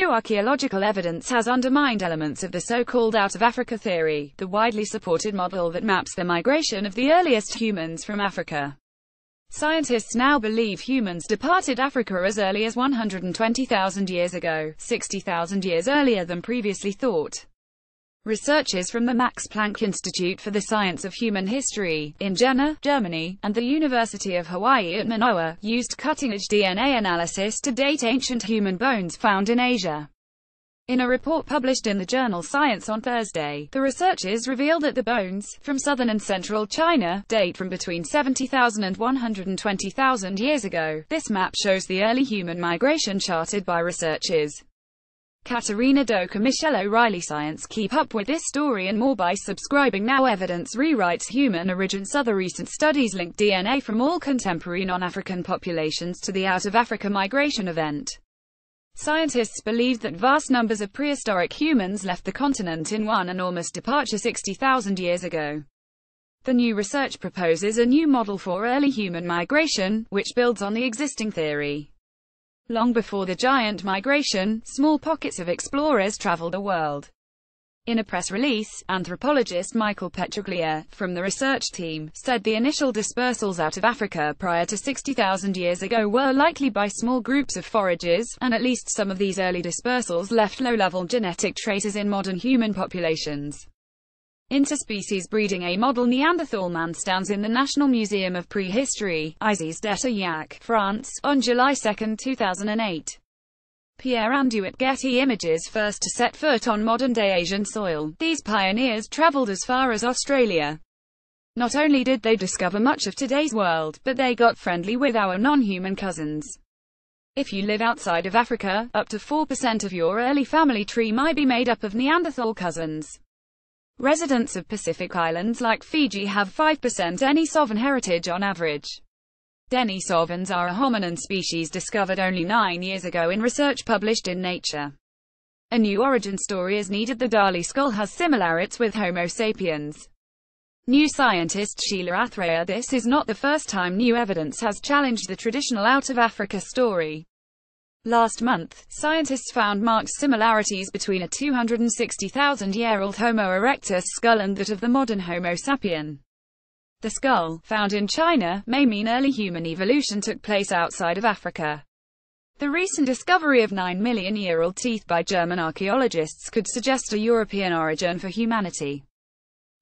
new archaeological evidence has undermined elements of the so-called Out of Africa theory, the widely supported model that maps the migration of the earliest humans from Africa. Scientists now believe humans departed Africa as early as 120,000 years ago, 60,000 years earlier than previously thought. Researchers from the Max Planck Institute for the Science of Human History, in Jena, Germany, and the University of Hawaii at Manoa, used cutting-edge DNA analysis to date ancient human bones found in Asia. In a report published in the journal Science on Thursday, the researchers revealed that the bones, from southern and central China, date from between 70,000 and 120,000 years ago. This map shows the early human migration charted by researchers Katerina Doka, Michelle O'Reilly. Science keep up with this story and more by subscribing now. Evidence rewrites human origins. Other recent studies link DNA from all contemporary non-African populations to the out-of-Africa migration event. Scientists believe that vast numbers of prehistoric humans left the continent in one enormous departure 60,000 years ago. The new research proposes a new model for early human migration, which builds on the existing theory. Long before the giant migration, small pockets of explorers traveled the world. In a press release, anthropologist Michael Petraglia, from the research team, said the initial dispersals out of Africa prior to 60,000 years ago were likely by small groups of foragers, and at least some of these early dispersals left low-level genetic traces in modern human populations. Interspecies breeding. A model Neanderthal man stands in the National Museum of Prehistory, Izes d'Aurillac, France, on July 2, 2008. Pierre Anduit. Getty Images. First to set foot on modern-day Asian soil, these pioneers traveled as far as Australia. Not only did they discover much of today's world, but they got friendly with our non-human cousins. If you live outside of Africa, up to 4% of your early family tree might be made up of Neanderthal cousins. Residents of Pacific islands like Fiji have 5% Denisovan heritage on average. Denisovans are a hominin species discovered only 9 years ago in research published in Nature. A new origin story is needed. The Dali skull has similarities with Homo sapiens. New scientist Sheila Athreya. This is not the first time new evidence has challenged the traditional out-of-Africa story. Last month, scientists found marked similarities between a 260,000-year-old Homo erectus skull and that of the modern Homo sapien. The skull, found in China, may mean early human evolution took place outside of Africa. The recent discovery of 9-million-year-old teeth by German archaeologists could suggest a European origin for humanity.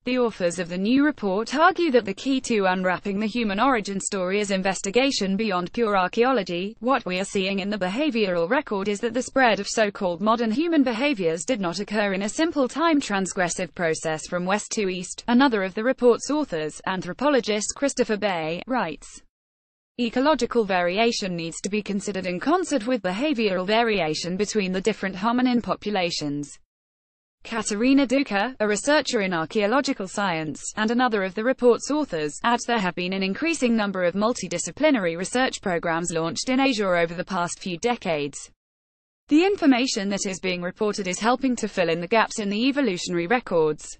The authors of the new report argue that the key to unwrapping the human origin story is investigation beyond pure archaeology. What we are seeing in the behavioral record is that the spread of so-called modern human behaviors did not occur in a simple time-transgressive process from west to east, another of the report's authors, anthropologist Christopher Bay, writes. Ecological variation needs to be considered in concert with behavioral variation between the different hominin populations. Katerina Doka, a researcher in archaeological science, and another of the report's authors, adds there have been an increasing number of multidisciplinary research programs launched in Asia over the past few decades. The information that is being reported is helping to fill in the gaps in the evolutionary records.